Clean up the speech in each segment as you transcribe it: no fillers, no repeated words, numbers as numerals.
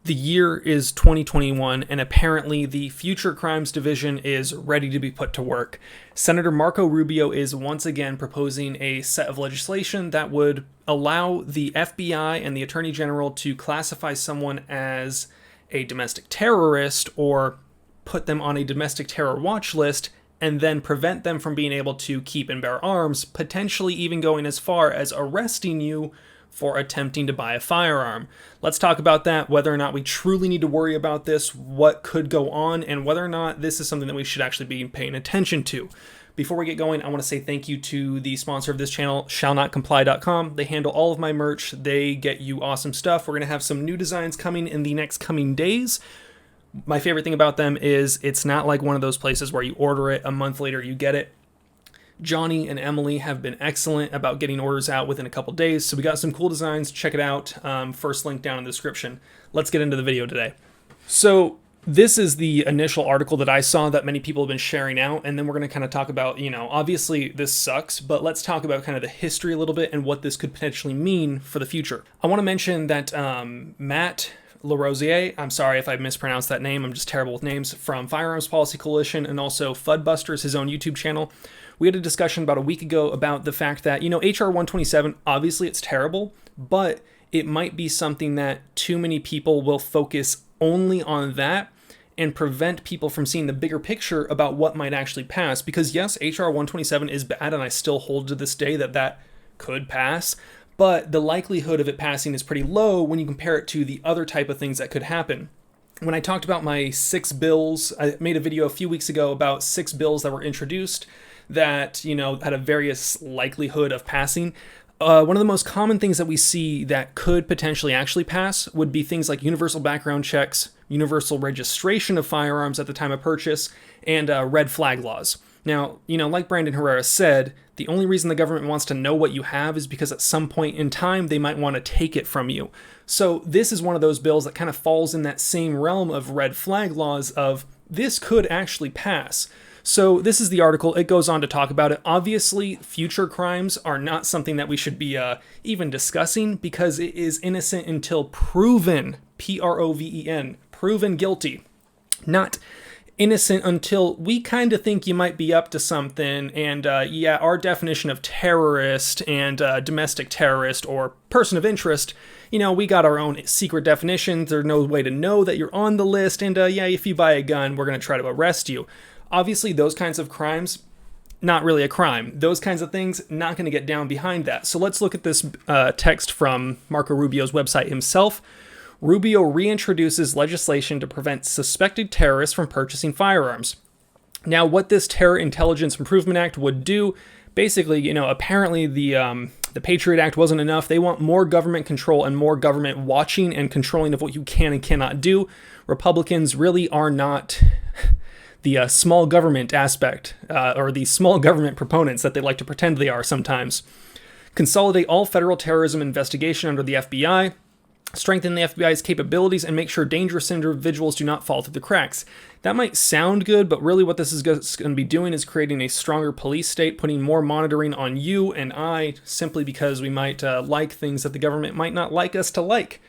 The year is 2021, and apparently the Future Crimes Division is ready to be put to work. Senator Marco Rubio is once again proposing a set of legislation that would allow the FBI and the Attorney General to classify someone as a domestic terrorist or put them on a domestic terror watch list and then prevent them from being able to keep and bear arms, potentially even going as far as arresting you for attempting to buy a firearm. Let's talk about that, whether or not we truly need to worry about this, what could go on, and whether or not this is something that we should actually be paying attention to. Before we get going, I want to say thank you to the sponsor of this channel, shallnotcomply.com. They handle all of my merch. They get you awesome stuff. We're going to have some new designs coming in the next coming days. My favorite thing about them is it's not like one of those places where you order it, a month later you get it. Johnny and Emily have been excellent about getting orders out within a couple days, so we got some cool designs. Check it out. First link down in the description. Let's get into the video today. So this is the initial article that I saw that many people have been sharing out, and then we're going to kind of talk about, obviously this sucks, but let's talk about kind of the history a little bit and what this could potentially mean for the future. I want to mention that Matt LaRosier, I'm sorry if I mispronounced that name, I'm just terrible with names, from Firearms Policy Coalition, and also Fudbusters, his own YouTube channel. We had a discussion about a week ago about the fact that, HR 127, obviously it's terrible, but it might be something that too many people will focus only on that and prevent people from seeing the bigger picture about what might actually pass. Because yes, HR 127 is bad, and I still hold to this day that that could pass, but the likelihood of it passing is pretty low when you compare it to the other type of things that could happen. When I talked about my 6 bills, I made a video a few weeks ago about 6 bills that were introduced that, had a various likelihood of passing. One of the most common things that we see that could potentially actually pass would be things like universal background checks, universal registration of firearms at the time of purchase, and red flag laws. Now, like Brandon Herrera said, the only reason the government wants to know what you have is because at some point in time, they might want to take it from you. So this is one of those bills that kind of falls in that same realm of red flag laws of this could actually pass. So this is the article. It goes on to talk about it. Obviously, future crimes are not something that we should be even discussing because it is innocent until proven, P-R-O-V-E-N, proven guilty. Not innocent until we kind of think you might be up to something. And our definition of terrorist and domestic terrorist or person of interest, we got our own secret definitions. There's no way to know that you're on the list. And if you buy a gun, we're going to try to arrest you. Obviously, those kinds of crimes, not really a crime. Those kinds of things, not going to get down behind that. So let's look at this text from Marco Rubio's website himself. Rubio reintroduces legislation to prevent suspected terrorists from purchasing firearms. Now, what this Terror Intelligence Improvement Act would do, basically, apparently the Patriot Act wasn't enough. They want more government control and more government watching and controlling of what you can and cannot do. Republicans really are not the small government aspect, or the small government proponents that they like to pretend they are sometimes. Consolidate all federal terrorism investigation under the FBI, strengthen the FBI's capabilities, and make sure dangerous individuals do not fall through the cracks. That might sound good, but really what this is going to be doing is creating a stronger police state, putting more monitoring on you and I, simply because we might like things that the government might not like us to like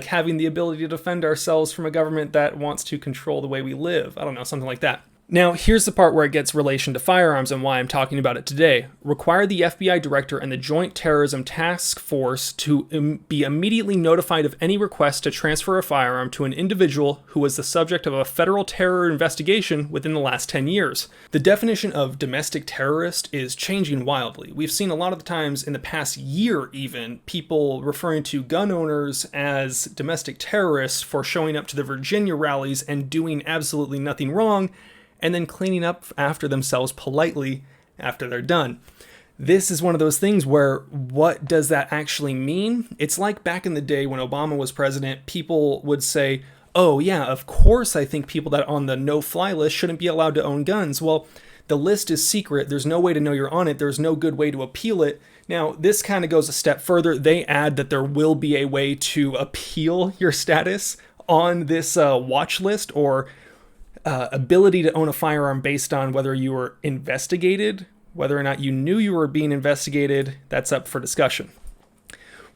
having the ability to defend ourselves from a government that wants to control the way we live. I don't know, something like that. Now, here's the part where it gets relation to firearms and why I'm talking about it today. Require the FBI director and the Joint Terrorism Task Force to be immediately notified of any request to transfer a firearm to an individual who was the subject of a federal terror investigation within the last 10 years. The definition of domestic terrorist is changing wildly. We've seen a lot of the times in the past year even, people referring to gun owners as domestic terrorists for showing up to the Virginia rallies and doing absolutely nothing wrong, and then cleaning up after themselves politely after they're done. This is one of those things where, what does that actually mean? It's like back in the day when Obama was president, people would say, oh yeah, of course I think people that are on the no-fly list shouldn't be allowed to own guns. Well, the list is secret. There's no way to know you're on it. There's no good way to appeal it. Now, this kind of goes a step further. They add that there will be a way to appeal your status on this watch list or ability to own a firearm based on whether you were investigated, whether or not you knew you were being investigated. That's up for discussion.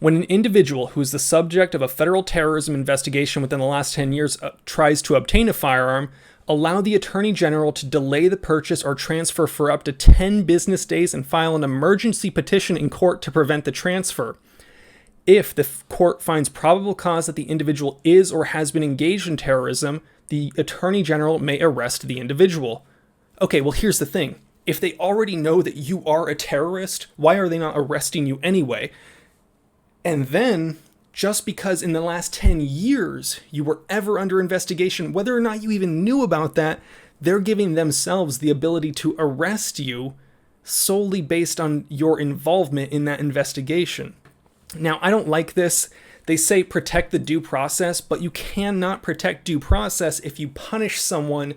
When an individual who is the subject of a federal terrorism investigation within the last 10 years tries to obtain a firearm, allow the Attorney General to delay the purchase or transfer for up to 10 business days and file an emergency petition in court to prevent the transfer. If the court finds probable cause that the individual is or has been engaged in terrorism, the Attorney General may arrest the individual. Okay, well, here's the thing. If they already know that you are a terrorist, why are they not arresting you anyway? And then, just because in the last 10 years you were ever under investigation, whether or not you even knew about that, they're giving themselves the ability to arrest you solely based on your involvement in that investigation. Now, I don't like this. They say protect the due process, but you cannot protect due process if you punish someone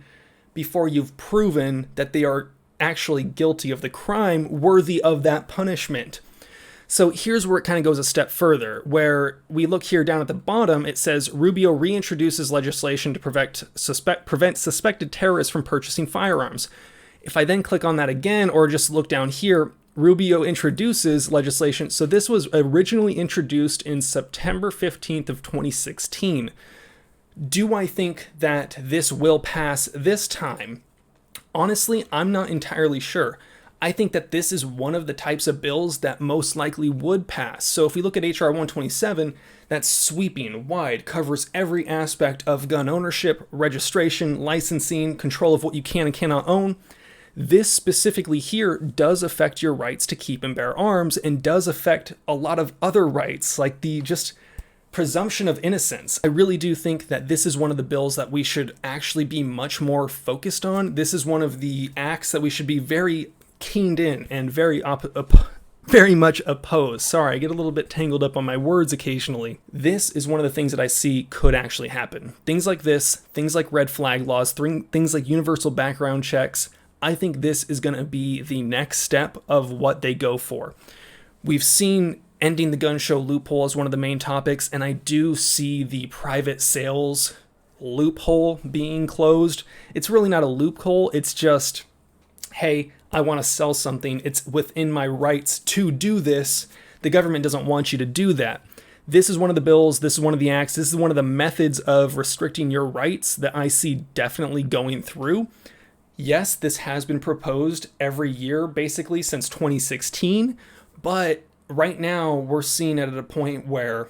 before you've proven that they are actually guilty of the crime worthy of that punishment. So here's where it kind of goes a step further, where we look here down at the bottom, it says Rubio reintroduces legislation to prevent suspected terrorists from purchasing firearms. If I then click on that again, or just look down here, Rubio introduces legislation. So this was originally introduced in September 15th of 2016. Do I think that this will pass this time? Honestly, I'm not entirely sure. I think that this is one of the types of bills that most likely would pass. So if we look at HR 127, that's sweeping, wide, covers every aspect of gun ownership, registration, licensing, control of what you can and cannot own. This specifically here does affect your rights to keep and bear arms, and does affect a lot of other rights, like the just presumption of innocence. I really do think that this is one of the bills that we should actually be much more focused on. This is one of the acts that we should be very keened in and very much opposed. Sorry, I get a little bit tangled up on my words occasionally. This is one of the things that I see could actually happen. Things like this, things like red flag laws, things like universal background checks. I think this is going to be the next step of what they go for. We've seen ending the gun show loophole as one of the main topics, and I do see the private sales loophole being closed. It's really not a loophole. It's just, hey, I want to sell something. It's within my rights to do this. The government doesn't want you to do that. This is one of the bills. This is one of the acts. This is one of the methods of restricting your rights that I see definitely going through. Yes, this has been proposed every year, basically, since 2016, but right now we're seeing it at a point where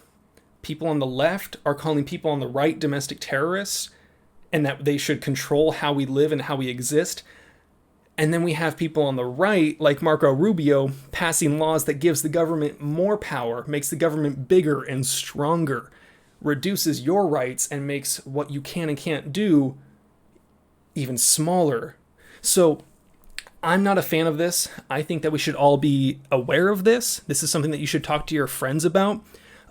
people on the left are calling people on the right domestic terrorists, and that they should control how we live and how we exist. And then we have people on the right, like Marco Rubio, passing laws that gives the government more power, makes the government bigger and stronger, reduces your rights, and makes what you can and can't do even smaller. So I'm not a fan of this. I think that we should all be aware of this. This is something that you should talk to your friends about.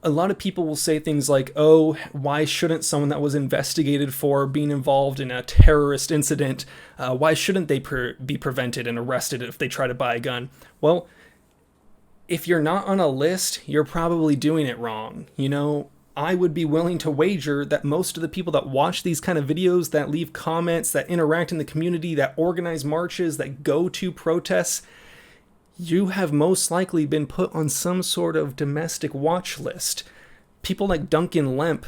A lot of people will say things like, oh, why shouldn't someone that was investigated for being involved in a terrorist incident, why shouldn't they be prevented and arrested if they try to buy a gun? Well, if you're not on a list, you're probably doing it wrong. You know, I would be willing to wager that most of the people that watch these kind of videos, that leave comments, that interact in the community, that organize marches, that go to protests, you have most likely been put on some sort of domestic watch list. People like Duncan Lemp,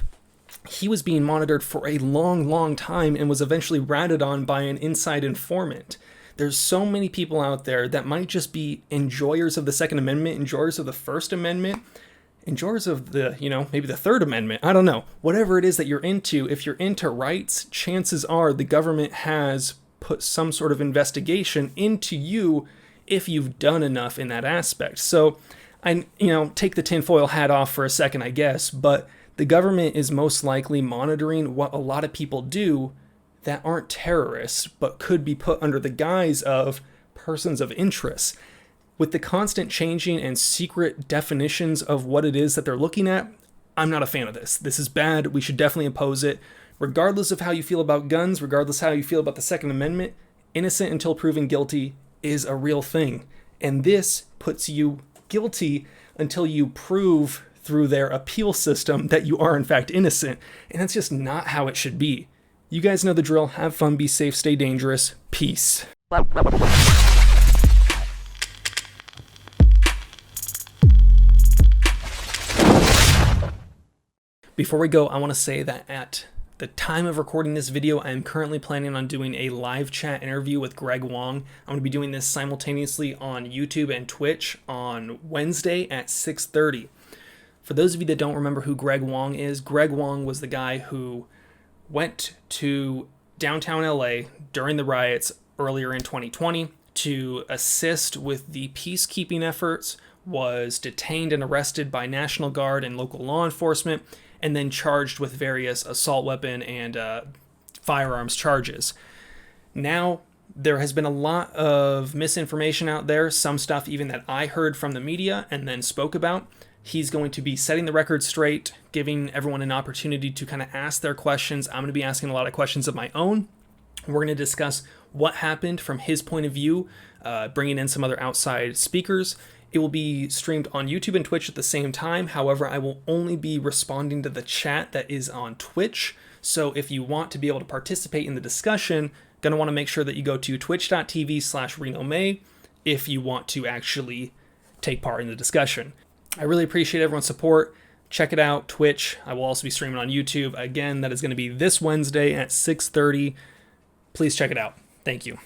he was being monitored for a long, long time and was eventually ratted on by an inside informant. There's so many people out there that might just be enjoyers of the Second Amendment, enjoyers of the First Amendment, enjoyers of the, maybe the Third Amendment. I don't know. Whatever it is that you're into, if you're into rights, chances are the government has put some sort of investigation into you if you've done enough in that aspect. So take the tinfoil hat off for a second, I guess, but the government is most likely monitoring what a lot of people do that aren't terrorists, but could be put under the guise of persons of interest. With the constant changing and secret definitions of what it is that they're looking at, I'm not a fan of this. This is bad. We should definitely oppose it. Regardless of how you feel about guns, regardless of how you feel about the Second Amendment, innocent until proven guilty is a real thing. And this puts you guilty until you prove through their appeal system that you are in fact innocent. And that's just not how it should be. You guys know the drill. Have fun, be safe, stay dangerous. Peace. Before we go, I want to say that at the time of recording this video, I am currently planning on doing a live chat interview with Greg Wong. I'm going to be doing this simultaneously on YouTube and Twitch on Wednesday at 6:30. For those of you that don't remember who Greg Wong is, Greg Wong was the guy who went to downtown LA during the riots earlier in 2020 to assist with the peacekeeping efforts, was detained and arrested by National Guard and local law enforcement, and then charged with various assault weapon and firearms charges. Now, there has been a lot of misinformation out there, some stuff even that I heard from the media and then spoke about. He's going to be setting the record straight, giving everyone an opportunity to kind of ask their questions. I'm going to be asking a lot of questions of my own. We're going to discuss what happened from his point of view, bringing in some other outside speakers. It will be streamed on YouTube and Twitch at the same time. However, I will only be responding to the chat that is on Twitch. So if you want to be able to participate in the discussion, going to want to make sure that you go to twitch.tv/Reno May if you want to actually take part in the discussion. I really appreciate everyone's support. Check it out, Twitch. I will also be streaming on YouTube. Again, that is going to be this Wednesday at 6:30. Please check it out. Thank you.